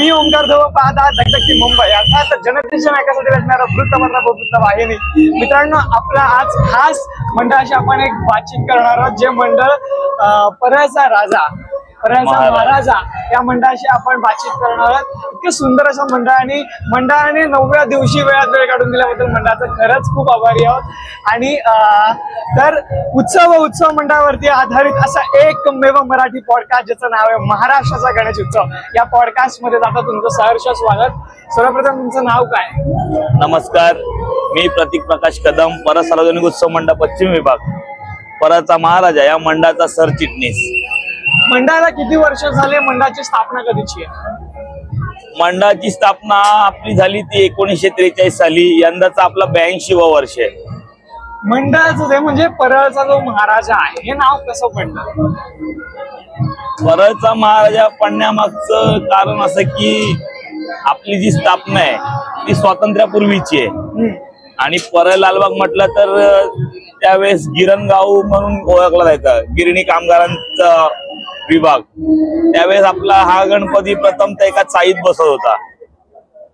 मी ओंकार धव पाहत आहात धगधगती मुंबई, अर्थात जनतेच्या नायकासाठी रचणारा वृत्तपत्र वाहिनी. मित्रांनो, आपला आज खास मंडळाशी आपण एक बातचीत करणार आहोत. जे मंडळ परळचा राजा, परळचा महाराजा या मंडळाशी आपण बातचीत करणार आहोत. इतकं सुंदर असं मंडळाने 9व्या दिवशी वेळात वेळ काढून दिल्याबद्दल मंडळाचं खरंच खूप आभारी आहोत. आणि तर उत्सव मंडळावरती आधारित असा एकमेव मराठी पॉडकास्ट ज्याचं नाव आहे महाराष्ट्राचा गणेश उत्सव, या पॉडकास्ट मध्ये आता तुमचं सहर्ष स्वागत. सर्वप्रथम तुमचं नाव काय? नमस्कार, मी प्रतीक प्रकाश कदम, परळ सार्वजनिक उत्सव मंडळ पश्चिम विभाग, परळचा महाराजा या मंडळाचा सरचिटणीस. मंडळाला किती वर्ष झाले? मंडळाची स्थापना कधीची आहे? मंडळाची स्थापना आपली झाली ती 1943 साली. यंदाचा आपला 82वा वर्ष आहे. मंडळाचं जे म्हणजे परळचा जो महाराजा आहे, हे नाव कसं पडलं? परळचा महाराजा पडण्यामागचं कारण असं की आपली जी स्थापना आहे ती स्वातंत्र्यापूर्वीची आहे. आणि परळ लालबाग म्हटलं तर त्यावेळेस गिरणगाव म्हणून ओळखला जायचा, गिरणी कामगारांचा विभाग. त्यावेळेस आपला हा गणपती प्रथमतः एका चाळीत बसत होता.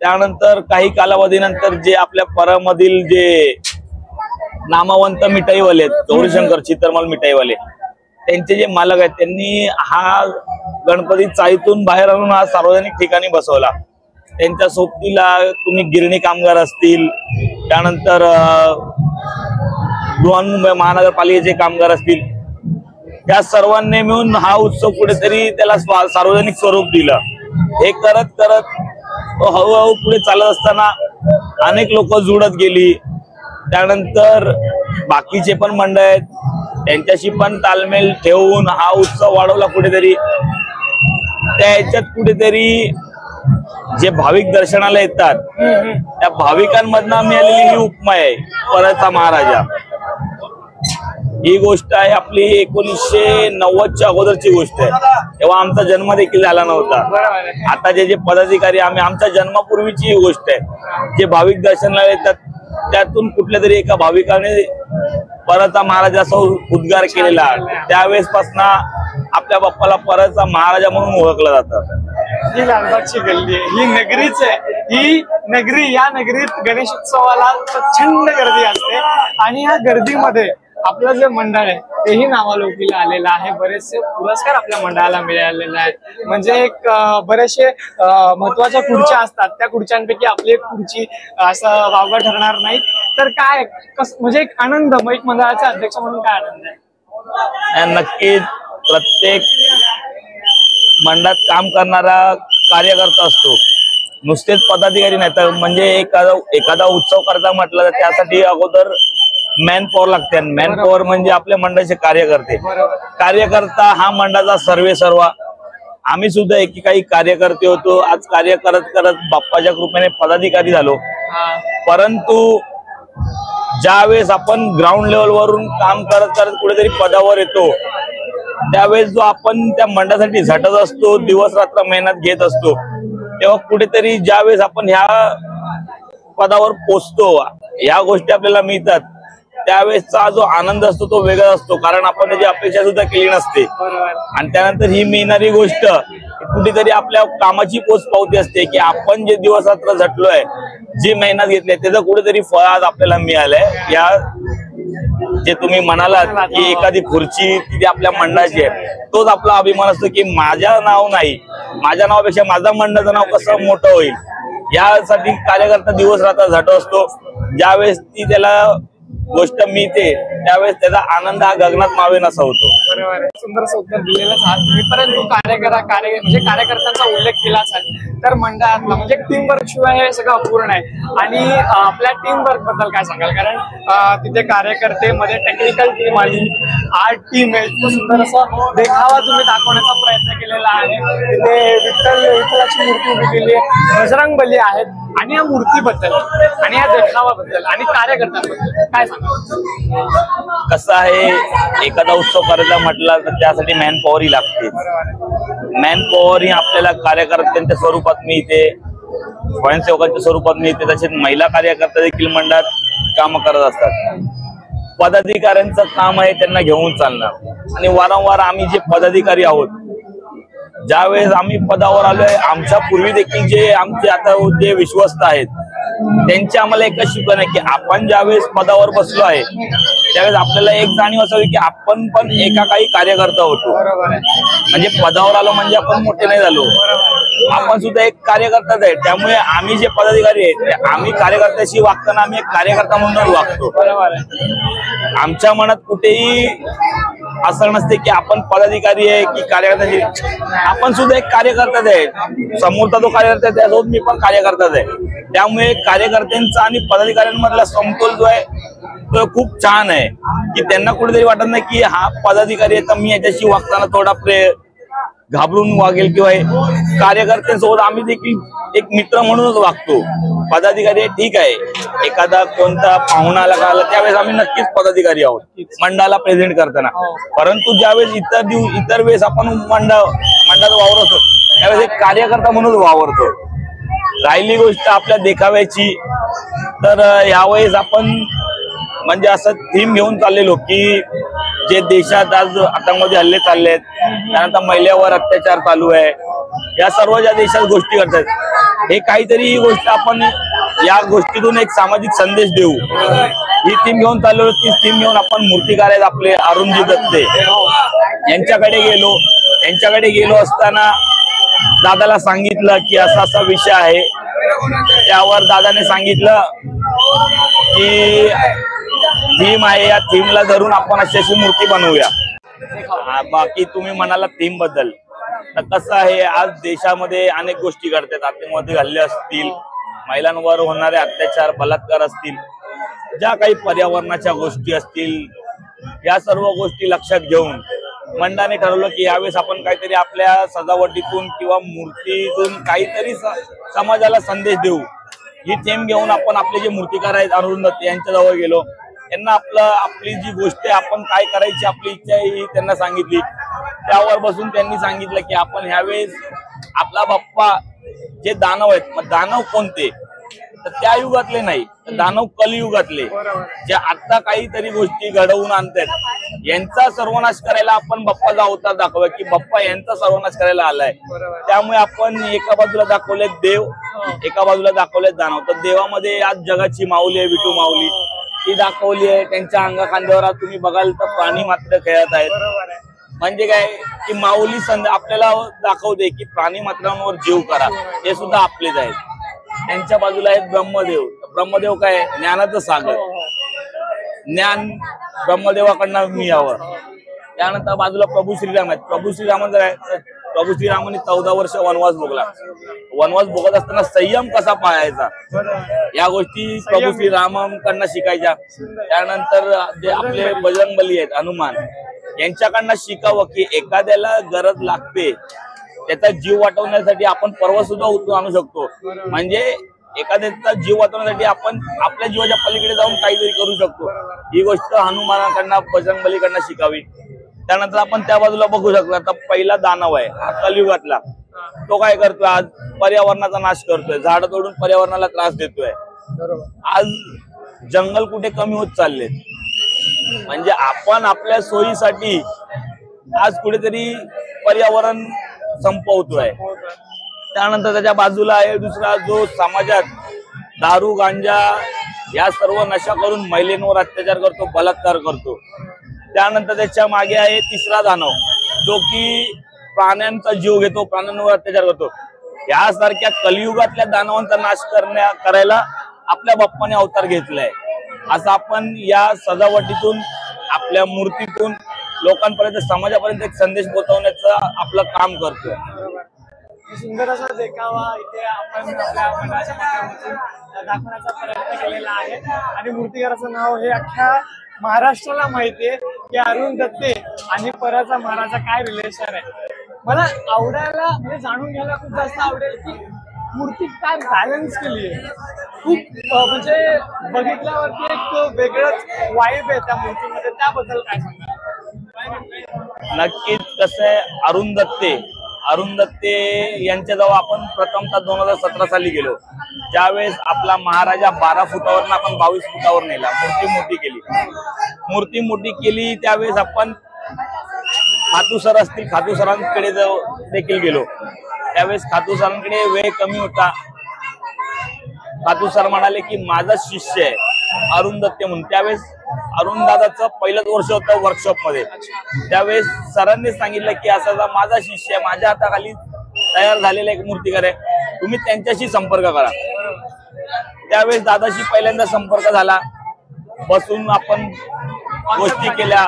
त्यानंतर काही कालावधीनंतर जे आपल्या परळमधील जे नामवंत मिठाईवाले आहेत, गौरीशंकर चित्रमल मिठाईवाले, त्यांचे जे मालक आहेत, त्यांनी हा गणपती चाळीतून बाहेर आणून हा सार्वजनिक ठिकाणी बसवला. त्यांच्या सोबतीला तुम्ही गिरणी कामगार असतील, त्यानंतर बृहन्मुंबई महानगरपालिकेचे कामगार असतील, त्या सर्वांनी मिळून हा उत्सव कुठेतरी त्याला सार्वजनिक स्वरूप दिलं. हे करत करत हळूहळू पुढे चालत असताना अनेक लोक जुळत गेली. त्यानंतर बाकीचे पण मंडळ आहेत, त्यांच्याशी पण तालमेल ठेवून हा उत्सव वाढवला कुठेतरी. त्या ह्याच्यात कुठेतरी जे भाविक दर्शनाला येतात त्या भाविकांमधनं मिळालेली ही उपमा आहे परळचा महाराजा. ही गोष्ट आहे आपली 1990च्या अगोदरची गोष्ट आहे, तेव्हा आमचा जन्म देखील झाला नव्हता. आता जे पदाधिकारी आमच्या जन्मापूर्वीची ही गोष्ट आहे. जे भाविक दर्शनाला येतात त्यातून कुठल्या तरी एका भाविकाने परळचा महाराजा असा उद्गार केलेला. त्यावेळेस पासून आपल्या बाप्पाला परळचा महाराजा म्हणून ओळखलं जातं. ही लालबागची गल्ली आहे, ही नगरीच आहे. ही नगरी, या नगरीत गणेश उत्सवाला प्रचंड गर्दी असते. आणि या गर्दीमध्ये आपलं जे मंडळ आहे तेही नावालौकीला आलेलं आहे. बरेचसे पुरस्कार आपल्या मंडळाला मिळालेले आहेत. म्हणजे एक बरेचसे महत्वाच्या खुर्च्या असतात, त्या खुर्च्यांपैकी आपली एक खुर्ची असं वावगं ठरणार नाही. तर काय म्हणजे एक आनंद, एक मंडळाचा अध्यक्ष म्हणून काय आनंद आहे? नक्कीच प्रत्येक मंडळात काम करणारा कार्यकर्ता असतो, नुसतेच पदाधिकारी नाही. तर म्हणजे एखादा उत्सव करता म्हटलं तर त्यासाठी अगोदर मॅन पॉवर लागते. मॅन पॉवर म्हणजे आपल्या मंडळाचे कार्यकर्ते. कार्यकर्ता हा मंडळाचा सर्वेसर्वा. आम्ही सुद्धा एकेकाळी कार्यकर्ते होतो. आज कार्य करत करत बाप्पाच्या कृपेने पदाधिकारी झालो. परंतु ज्यावेळेस आपण ग्राउंड लेवलवरून काम करत करत कुठेतरी पदावर येतो, त्यावेळेस जो आपण त्या मंडळासाठी झटत असतो, दिवस रात्र मेहनत घेत असतो, तेव्हा कुठेतरी ज्यावेळेस आपण ह्या पदावर पोचतो, ह्या गोष्टी आपल्याला मिळतात, त्यावेळेसचा जो आनंद असतो तो वेगळा असतो. कारण आपण त्याची अपेक्षा सुद्धा केली नसते. आणि त्यानंतर ही मिळणारी गोष्ट कुठेतरी आपल्या कामाची पोचपावती असते की आपण जे दिवस रात्र झटलोय, जी मेहनत घेतली, त्याचं कुठेतरी फळ आज आपल्याला मिळालंय. या जे तुम्ही म्हणालात की एखादी खुर्ची ती आपल्या मंडळाची आहे, तोच आपला अभिमान असतो की माझ्या नाव नाही, माझ्या नावापेक्षा माझ्या मंडळाचं नाव कसं मोठं होईल, यासाठी कार्यकर्ता दिवस रात्र झटत असतो. ज्यावेळेस ती त्याला गोष्ट मिळते त्यावेळेस त्याचा आनंद हा गगनात मावेन असा होतो. बरोबर, सुंदर उत्तर दिलेलंच आहात तुम्ही. परंतु म्हणजे कार्यकर्त्यांचा उल्लेख केलाच आहे, तर मंडळातला म्हणजे टीम वर्क शिवाय हे सगळं अपूर्ण आहे. आणि आपल्या टीम वर्क बद्दल काय सांगाल? कारण तिथे कार्यकर्ते मध्ये टेक्निकल टीम आली, आर्ट टीम आहे. इतकं सुंदर असं देखावा तुम्ही दाखवण्याचा प्रयत्न केलेला आहे. तिथे विठ्ठलाची मूर्ती उभी केली आहे, बजरंगबली आहेत. आणि या मूर्तीबद्दल आणि या देखावाबद्दल आणि कार्यकर्त्यांबद्दल काय सांगा? कसं आहे, एखादा उत्सव करायचा म्हटलं तर त्यासाठी मॅन पॉवर ही लागते. मॅन पॉवर ही आपल्याला कार्यकर्त्यांच्या स्वरूपात मिळते, स्वयंसेवकांच्या स्वरूपात मिळते. तसेच महिला कार्यकर्ता देखील मंडळात काम करत असतात. पदाधिकाऱ्यांचं काम आहे त्यांना घेऊन चालणं. आणि वारंवार आम्ही जे पदाधिकारी आहोत ज्यावेळेस आम्ही पदावर आलोय, आमच्या पूर्वी देखील जे आमचे आता जे विश्वस्त आहेत त्यांची आम्हाला एकच शिकवण आहे की आपण ज्यावेळेस पदावर बसलो आहे त्यावेळेस आपल्याला एक जाणीव असावी की आपण पण एका काही कार्यकर्ता होतो. म्हणजे पदावर आलो म्हणजे आपण मोठे नाही झालो, आपण सुद्धा एक कार्यकर्ताच आहे. त्यामुळे आम्ही जे पदाधिकारी आहेत आम्ही कार्यकर्त्याशी वागताना आम्ही एक कार्यकर्ता म्हणून वागतो. आमच्या मनात कुठेही असं नसते की आपण पदाधिकारी आहे की कार्यकर्ता, आपण सुद्धा एक कार्यकर्ताच आहे. समोरचा जो कार्यकर्ता आहे त्यासोबत मी पण कार्यकर्ताच आहे. त्यामुळे कार्यकर्त्यांचा आणि पदाधिकाऱ्यांमधला समतोल जो आहे तो खूप छान आहे की त्यांना कुठेतरी वाटत नाही की हा पदाधिकारी आहे तर मी याच्याशी वागताना थोडा घाबरून वागेल किंवा कार्यकर्त्यांसोबत आम्ही देखील एक मित्र म्हणूनच वागतो. पदाधिकारी ठीक आहे, एखादा कोणता पाहुणा आला त्यावेळेस आम्ही नक्कीच पदाधिकारी आहोत मंडळाला प्रेझेंट करताना. परंतु ज्यावेळेस इतर वेळेस आपण मंडळात वावरतो त्यावेळेस एक कार्यकर्ता म्हणून वावरतो. राहिली गोष्ट आपल्या देखाव्याची, तर यावेळेस आपण म्हणजे असं थीम घेऊन चाललेलो की जे देशात आज आतंकवादी हल्ले चालले आहेत, त्यानंतर महिलेवर अत्याचार चालू आहे, या सर्व ज्या देशात गोष्टी करतात हे काहीतरी ही गोष्ट आपण या गोष्टीतून एक सामाजिक संदेश देऊ ही थीम घेऊन चाललेलो. ती थीम घेऊन आपण मूर्तिकार आहेत आपले अरुणजी दत्ते यांच्याकडे गेलो असताना दादाला सांगितलं की असा असा विषय आहे. त्यावर दादाने सांगितलं की थीम आहे, या थीमला धरून आपण अशी मूर्ती बनवूया. बाकी तुम्ही म्हणाला थीम बद्दल, तर कसं आहे आज देशामध्ये अनेक गोष्टी घडतात. आतंकवादी हल्ले असतील, महिलांवर होणारे अत्याचार बलात्कार असतील, ज्या काही पर्यावरणाच्या गोष्टी असतील, या सर्व गोष्टी लक्षात घेऊन मंडळाने ठरवलं की यावेळेस आपण काहीतरी आपल्या सजावटीतून किंवा मूर्तीतून काहीतरी समाजाला संदेश देऊ. ही थीम घेऊन आपण आपले जे मूर्तिकार आहेत अरुण दत्ते यांच्या जवळ गेलो. त्यांना आपली जी गोष्ट आहे आपण काय करायची आपली इच्छा आहे ही त्यांना सांगितली. त्यावर बसून त्यांनी सांगितलं की आपण ह्यावेळेस आपला बाप्पा जे दानव आहेत, मग दानव कोणते तर त्या युगातले नाही, दानव कलियुगातले जे आता काहीतरी गोष्टी घडवून आणतात यांचा सर्वनाश करायला आपण बाप्पाचा अवतार दाखवूया की बाप्पा यांचा सर्वनाश करायला आलाय. त्यामुळे आपण एका बाजूला दाखवले देव, एका बाजूला दाखवले दानव. तर देवामध्ये आज जगाची माऊली आहे, विठू माऊली ती दाखवली आहे. त्यांच्या अंगा खांद्यावर तुम्ही बघाल तर प्राणी मात्र खेळत आहेत. म्हणजे काय की माऊली आपल्याला दाखवते की प्राणी मात्रांवर जीव करा, हे सुद्धा आपलेच आहेत. त्यांच्या बाजूला आहेत ब्रह्मदेव. ब्रह्मदेव काय ज्ञानाचं सागर, ज्ञान ब्रह्मदेवाकडनं मिळावं. त्यानंतर बाजूला प्रभू श्रीराम आहेत. प्रभू श्रीरामांनी 14 वर्ष वनवास भोगला. वनवास भोगत असताना संयम कसा पाळायचा या गोष्टी प्रभू श्रीरामांकडनं शिकायच्या. त्यानंतर जे आपले बजरंगबली आहेत हनुमान यांच्याकडनं शिकावं की एखाद्याला गरज लागते त्याचा जीव वाचवण्यासाठी आपण पर्वत सुद्धा उचलून आणू शकतो. म्हणजे एखाद्याचा जीव वाचवण्यासाठी आपण आपल्या जीवाच्या पलीकडे जाऊन काहीतरी करू शकतो. ही गोष्ट हनुमानाकडनं बजरंगबलीकडनं शिकावी. त्यानंतर आपण त्या बाजूला बघू शकतो आता पहिला दानव आहे हा कलियुगातला. तो काय करतोय आज पर्यावरणाचा नाश करतोय, झाड तोडून पर्यावरणाला त्रास देतोय. आज जंगल कुठे कमी होत चालले, म्हणजे आपण आपल्या सोयीसाठी आज कुठेतरी पर्यावरण संपवतोय. त्यानंतर त्याच्या बाजूला आहे दुसरा जो समाजात दारू गांजा या सर्व नशा करून महिलांवर अत्याचार करतो, बलात्कार करतो. त्यानंतर त्याच्या मागे आहे तिसरा दानव जो की प्राण्यांचा जीव घेतो, प्राण्यांवर अत्याचार करतो. यासारख्या कलियुगातल्या दानवांचा नाश करायला आपल्या बाप्पाने अवतार घेतलाय. असं आपण या सजावटीतून आपल्या मूर्तीतून लोकांपर्यंत समाजापर्यंत एक संदेश पोहोचवण्याचं आपलं काम करतोय. सुंदर असा देखावा इथे आपण आपल्या मंडळाच्या माध्यमातून दाखवण्याचा प्रयत्न केलेला आहे. आणि मूर्तिकाराचं नाव हे अख्ख्या महाराष्ट्राला माहितीये की अरुण दत्ते आणि पराचा महाराजा काय रिलेशन आहे. मला आवडायला म्हणजे जाणून घ्यायला खूप जास्त आवडेल की मूर्ती काय बॅलन्स केली आहे. खूप म्हणजे बघितल्यावरती एक वेगळंच वाईब आहे त्या मूर्तीमध्ये, त्याबद्दल काय सांगा. नक्कीच कसं आहे अरुण दत्ते यांच्याजवळ आपण प्रथमतः 2017 साली गेलो. ज्यावेळेस आपला महाराजा 12 फुटावरून आपण 22 फुटावर नेला, मूर्ती मोठी केली त्यावेळेस आपण खातू सर असतील, खातू सरांकडे देखील गेलो. त्यावेळेस खातू सरांकडे वेळ कमी होता. खातू सर म्हणाले की माझा शिष्य आहे अरुण दत्ते म्हणून. त्यावेळेस अरुण दादाचं पहिलंच वर्ष होतं वर्कशॉप मध्ये. त्यावेळेस सरांनी सांगितलं की असा माझा शिष्य आहे, माझ्या हाताखाली तयार झालेला एक मूर्तिकार आहे, तुम्ही त्यांच्याशी संपर्क करा. त्यावेळेस दादाशी पहिल्यांदा संपर्क झाला. बसून आपण गोष्टी केल्या.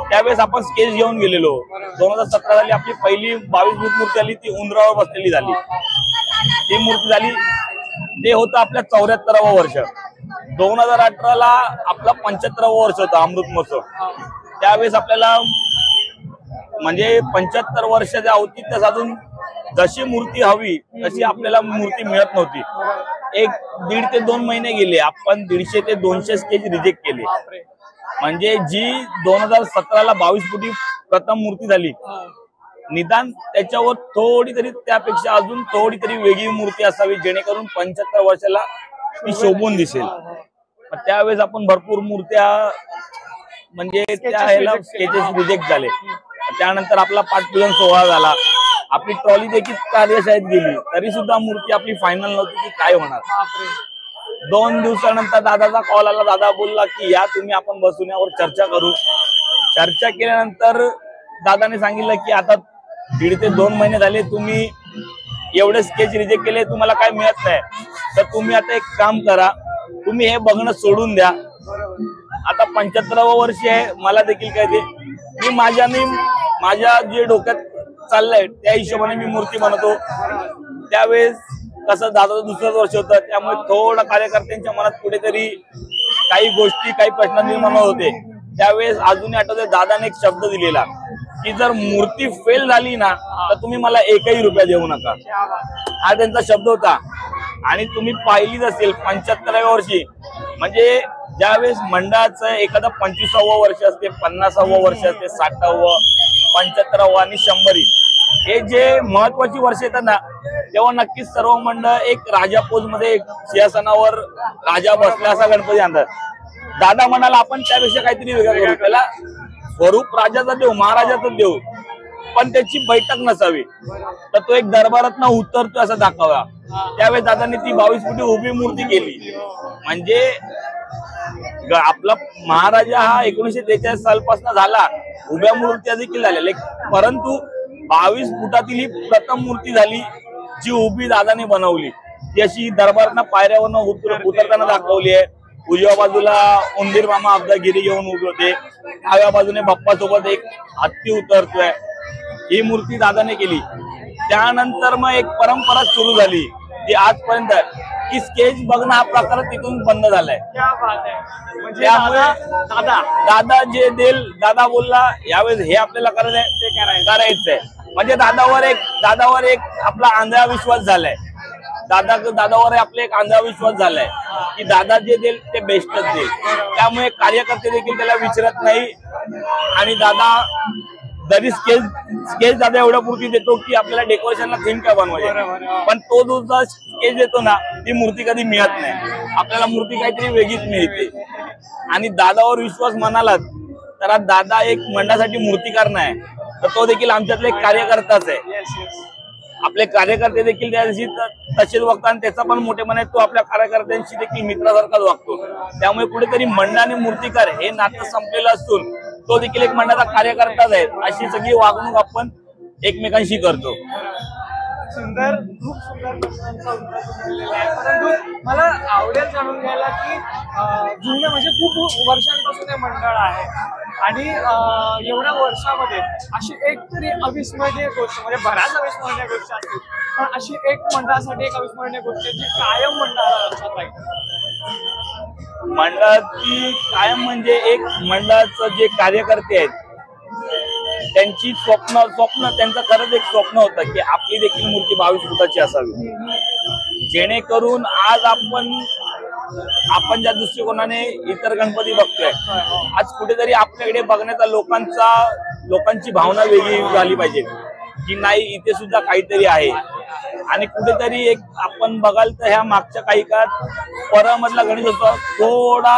त्यावेळेस आपण स्केच घेऊन गेलेलो. 2017 साली आपली पहिली 22 फूट मूर्ती आली, ती उंदरावर बसलेली झाली. ती मूर्ती झाली, ते होतं आपल्या 74वं वर्ष. 2018ला आपला 75वं वर्ष होतं अमृत महोत्सव. त्यावेळेस आपल्याला म्हणजे 75 वर्षाच्या औचित्य साधून जशी मूर्ती हवी तशी आपल्याला मूर्ती मिळत नव्हती. 1.5 ते 2 महिने गेले, आपण 150 ते 200 स्केच रिजेक्ट केले. म्हणजे जी 2017ला 22 फुटी प्रथम मूर्ती झाली, निदान त्याच्यावर थोडी तरी त्यापेक्षा अजून थोडी तरी वेगळी मूर्ती असावी, जेणेकरून 75 वर्षाला ती शोभून दिसेल. त्यावेळेस आपण भरपूर मूर्त्या म्हणजे त्या ह्याला स्केचेस रिजेक्ट झाले. त्यानंतर आपला पाठपूजन सोहळा झाला. आपली ट्रॉली देखील कार्यशाळेत गेली, तरी सुद्धा मूर्ती आपली फायनल नव्हती की काय होणार. 2 दिवसानंतर दादाचा कॉल आला. दादा बोलला की या तुम्ही आपण बसून यावर चर्चा करू. चर्चा केल्यानंतर दादाने सांगितलं की आता 1.5 ते 2 महिने झाले, तुम्ही एवढे स्केच रिजेक्ट केले, तुम्हाला काय मिळत नाही, तर तुम्ही आता एक काम करा, तुम्ही हे बघणं सोडून द्या. आता 75वं वर्ष आहे, मला देखील काय ते मी माझ्या जे डोक्यात चाललंय त्या हिशोबाने मी मूर्ती बनवतो. त्यावेळेस कसं दादाचं दुसरंच वर्ष होतं, त्यामुळे थोडं कार्यकर्त्यांच्या मनात कुठेतरी काही गोष्टी, काही प्रश्न निर्माण होते. त्यावेळेस अजूनही आठवते, दादाने एक शब्द दिलेला की जर मूर्ती फेल झाली ना तर तुम्ही मला 1ही रुपया देऊ नका. हा त्यांचा शब्द होता. आणि तुम्ही पाहिलीच असेल 75व्या वर्षी, म्हणजे ज्यावेळेस मंडळाचं एखादं 25वं वर्ष असते, 50वं वर्ष असते, 60वं, 75वं आणि 100वी, हे जे महत्वाची वर्ष येतात ना, तेव्हा नक्कीच सर्व मंडळ एक राजा पोज मध्ये सिंहासनावर राजा बसला असा गणपती आणतात. दादा म्हणाला आपण त्यापेक्षा काहीतरी वेगळं करू, त्याला स्वरूप राजाचा देऊ, महाराजाचं देऊ, पण त्याची बैठक नसावी, तर तो एक दरबारात उतरतो असं दाखवा. त्यावेळेस दादांनी ती 22 फुटी उभी मूर्ती केली. म्हणजे आपला महाराजा हा 1943 सालपासून झाला, उभ्या मूर्त्या देखील झालेल्या, परंतु 22 फुटातील ही प्रथम मूर्ती झाली जी उभी दादाने बनवली. ती अशी दरबारांना पायऱ्यावरनं उतरताना दाखवली आहे. उजव्या बाजूला उंदीर मामा अब्दागिरी घेऊन उभे होते, डाव्या बाजूने बाप्पा सोबत एक हत्ती उतरतोय. ही मूर्ती दादाने केली. त्यानंतर मग एक परंपरा सुरू झाली ती आजपर्यंत की स्केच बघणं हा प्रकार तिथून बंद झालाय. त्यामुळे दादा जे देईल, दादा बोलला यावेळेस हे आपल्याला करायचंय. म्हणजे दादावर एक आपला आंधळा विश्वास झालाय. दादावर आपला एक आंधळा विश्वास झालाय की दादा जे देईल ते बेस्टच देईल. त्यामुळे कार्यकर्ते देखील त्याला विचारत नाही. आणि दादा जरी स्केच दादा एवढ्या पुरती देतो की आपल्याला डेकोरेशनला थीम काय बनवायची, पण तो जो स्केच देतो ना ती मूर्ती कधी मिळत नाही. आपल्याला मूर्ती काहीतरी वेगळीच मिळते. आणि दादावर विश्वास म्हणालात तर दादा एक मंडळासाठी मूर्तीकार नाही, तर तो देखील आमच्यातला एक कार्यकर्ताच आहे. आपले कार्यकर्ते देखील त्या दिवशी तसेच वागतात आणि त्याचा पण मोठेपणा तो आपल्या कार्यकर्त्यांशी देखील मित्रासारखाच वागतो. त्यामुळे कुठेतरी मंडळ आणि मूर्तिकार हे नातं संपलेलं असून तो देखील एक मंडळाचा कार्यकर्ताच आहे, अशी सगळी वागणूक आपण एकमेकांशी करतो. सुंदर, खूप सुंदर प्रश्नांचा उत्तर दिलेला आहे. परंतु मला आवडेल जाणून घ्यायला की जुने म्हणजे खूप वर्षांपासून हे मंडळ आहे आणि एवढ्या वर्षामध्ये अशी एक तरी अविस्मरणीय गोष्ट, म्हणजे बऱ्याच अविस्मरणीय गोष्टी असतील, पण अशी एक मंडळासाठी एक अविस्मरणीय गोष्ट जी कायम मंडळाला लक्षात राहील. मंडळाची कायम म्हणजे एक मंडळाचं जे कार्यकर्ते आहेत त्यांची स्वप्न त्यांचं खरंच एक स्वप्न होतं की आपली देखील मूर्ती 22 फुटाची असावी, जेणेकरून आज आपण ज्या दृष्टिकोनाने इतर गणपती बघतोय, आज कुठेतरी आपल्याकडे बघण्याचा लोकांची भावना वेगळी झाली पाहिजे. की नाही इथे सुद्धा काहीतरी आहे. आणि कुठेतरी एक आपण बघाल तर ह्या मागच्या काही काळात परमधला गणेशोत्सव थोडा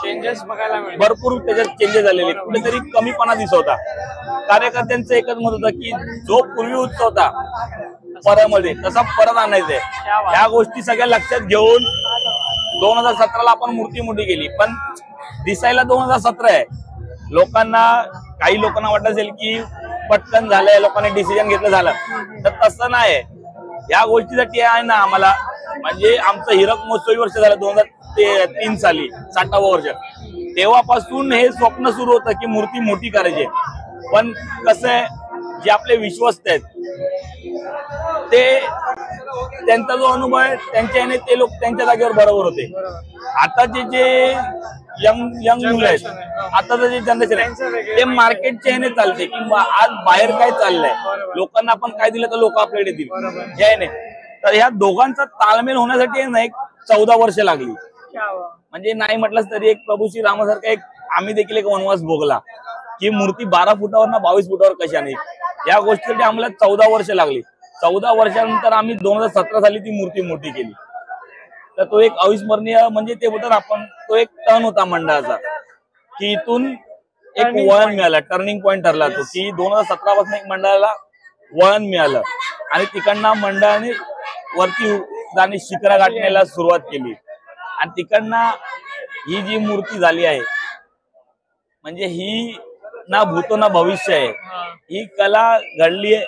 चेंजेस बघायला मिळेल. भरपूर त्याच्यात चेंजेस झालेले, कुठेतरी कमीपणा दिसत होता. कार्यकर्त्यांचं एकच मत होतं की जो पूर्वी उत्सव होता परमध्ये तसा परत आणायचंय. ह्या गोष्टी सगळ्या लक्षात घेऊन 2017ला आपण मूर्ती मोठी केली, पण दिसायला 2017 आहे. काही लोकांना वाटत असेल की पटकन झालंय, लोकांनी डिसिजन घेतलं झालं, तर तसं नाही. या गोष्टीसाठी आहे ना आम्हाला, म्हणजे आमचं हीरक महोत्सवी वर्ष झालं 2003 साली 60वं वर्ष. तेव्हापासून हे स्वप्न सुरू होतं की मूर्ती मोठी करायची. पण कसं आहे, जे आपले विश्वस्त आहेत ते त्यांचा जो अनुभव आहे त्यांच्या याने ते लोक त्यांच्या जागेवर बरोबर होते. आताचे जे यंग मुलं आहेत, आताचं जे जनरेशन आहे ते मार्केटच्या याने चालते की आज बाहेर काय चाललंय, लोकांना आपण काय दिलं तर लोक आपल्याकडे देतील याने. तर ह्या दोघांचा ताळमेळ होण्यासाठी ना एक 14 वर्ष लागली. म्हणजे नाही म्हटलंच तरी एक प्रभू श्री रामासारखा एक आम्ही देखील एक वनवास भोगला की मूर्ती 12 फुटावर ना 22 फुटावर कशी आणायची. या गोष्टीसाठी आम्हाला 14 वर्ष लागली. 14 वर्षानंतर आम्ही 2017 साली ती मूर्ती मोठी केली. तर तो एक अविस्मरणीय म्हणजे ते होतं आपण, तो एक टर्न होता मंडळाचा की इथून एक वळण मिळालं, टर्निंग पॉईंट ठरला तो की 2017 पासून एक मंडळाला वळण मिळालं आणि तिकडनं मंडळाने वरती जाणे शिखरा गाठण्याला सुरुवात केली. आणि तिकडनं ही जी मूर्ती झाली आहे म्हणजे ही ना भूतो ना भविष्य आहे. ही कला घडली आहे,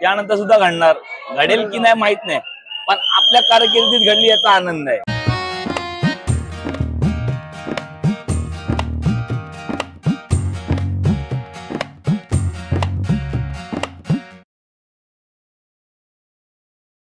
यानंतर सुद्धा घडणार, घडेल की नाही माहित नाही, पण आपल्या कारकिर्दीत घडली याचा आनंद आहे.